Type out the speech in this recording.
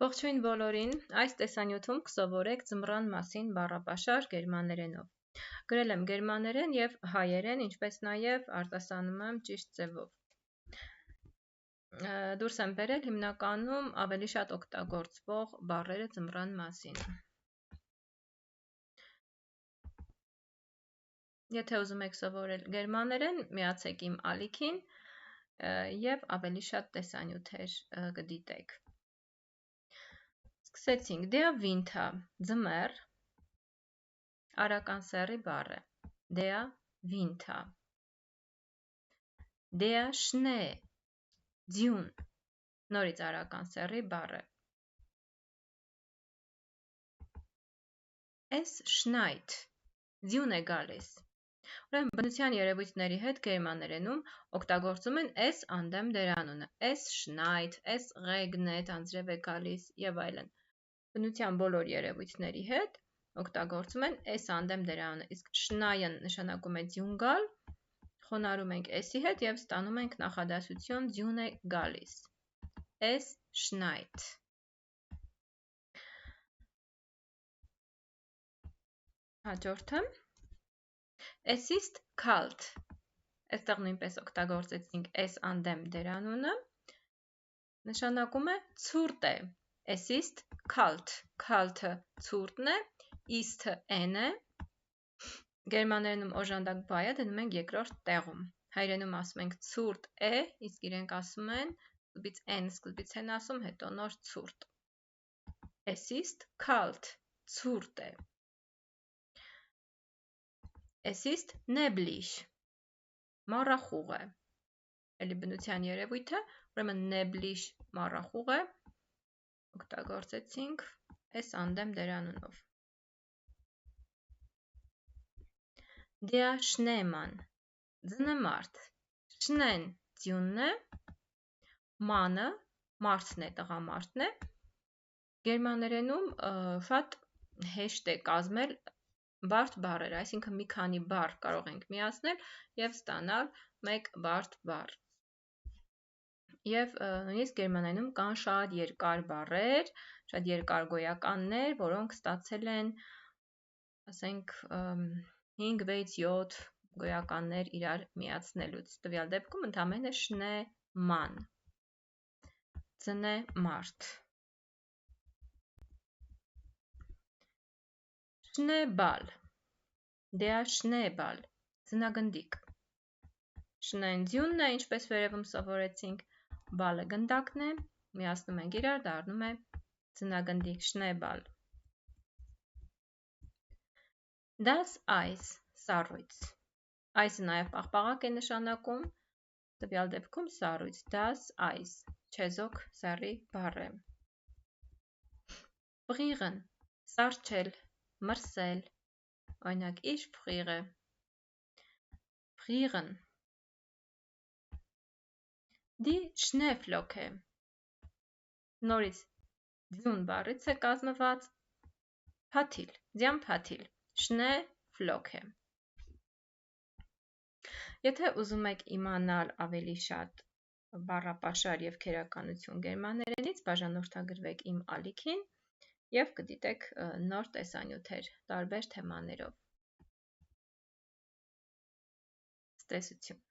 Ողջույն բոլորին, այս տեսանյութում կսովորեք ձմռան մասին բառապաշար գերմաներենով։ Գրել եմ գերմաներեն և հայերեն, ինչպես նաև արտասանում եմ ճիշտ ձևով։ Դուրս եմ բերել հիմնականում ավելի շատ օգտագործվող բառերը ձմռան մասին։ Եթե ուզում եք սովորել գերմաներեն, միացեք իմ ալիքին և ավելի շատ տեսանյութեր կդիտեք։ Սկսեցինք, der Winter, ձմեռ, արական սեռի բառ է, der Winter, der Schnee, ձյուն, նորից արական սեռի բառ է, es schneit, ձյուն է գալիս, ուրեմն բնության երևույթների հետ գերմաներենում օգտագործում են es անդամ դերանունը, es schneit, es regnet, անձրև է գալիս և այլն։ Բնության բոլոր երևույթների հետ օգտագործում են es անդամ դերանունը, իսկ schneien նշանակում է ձյուն գալ, խոնարհում ենք es-ի հետ և ստանում ենք նախադասություն ձյուն է գալիս, es schneit։ Հաջորդը, es ist kalt, այստեղ նույնպես օգտագործեցինք es անդամ դերանունը, նշանակում է ցուրտ է, es ist kalt, kalt-ը ցուրտն է, ist-ը n է, գերմաներենում օժանդակ բայը դնում ենք երկրորդ տեղում, հայերենում ասում ենք ցուրտ է, իսկ իրենք ասում են սկզբից n սկզբից են ասում, հետո նոր ցուրտ, es ist kalt, ցուրտ է, es ist neblig, մառախուղ է, էլի բնության երևույթ է, ուրեմն neblig մառախուղ է, օգտագործեցինք es անդամ դերանունով։ Der Schneemann, ձնեմարդ, Schneen ձյունն է, Mann-ը մարդն է, տղամարդն է, գերմաներենում շատ հեշտ է կազմել բարդ բառերը, այսինքն մի քանի բառ կարող ենք միացնել և ստանալ մեկ բարդ բառ։ Եվ նույնիսկ գերմաներենում կան շատ երկար բառեր, շատ երկար գոյականներ, որոնք ստացել են, ասենք, 5-6-7 գոյականներ իրար միացնելուց, տվյալ դեպքում ընդամենը Schneemann, ձնեմարդ։ Schneeball, der Schneeball, ձնագնդիկ, Schneen ձյունն է, ինչպես վերևում սովորեցինք, Ball-ը գնդակն է, միացնում ենք իրար, դառնում է ձնագնդիկ Schneeball։ Das Eis, սառույց, Eis-ը նաև պաղպաղակ է նշանակում, տվյալ դեպքում սառույց, das Eis, չեզոք սեռի բառ է։ Frieren, սառչել, մրսել, օրինակ ich friere, frieren, die Schneeflocke, նորից ձյուն բառից է կազմված, փաթիլ, ձյան փաթիլ, Schneeflocke։ Եթե ուզում եք իմանալ ավելի շատ բառապաշար և քերականություն գերմաներենից, բաժանորդագրվեք իմ ալիքին և կդիտեք նոր տեսանյութեր տարբեր թեմաներով։ Ցտեսություն։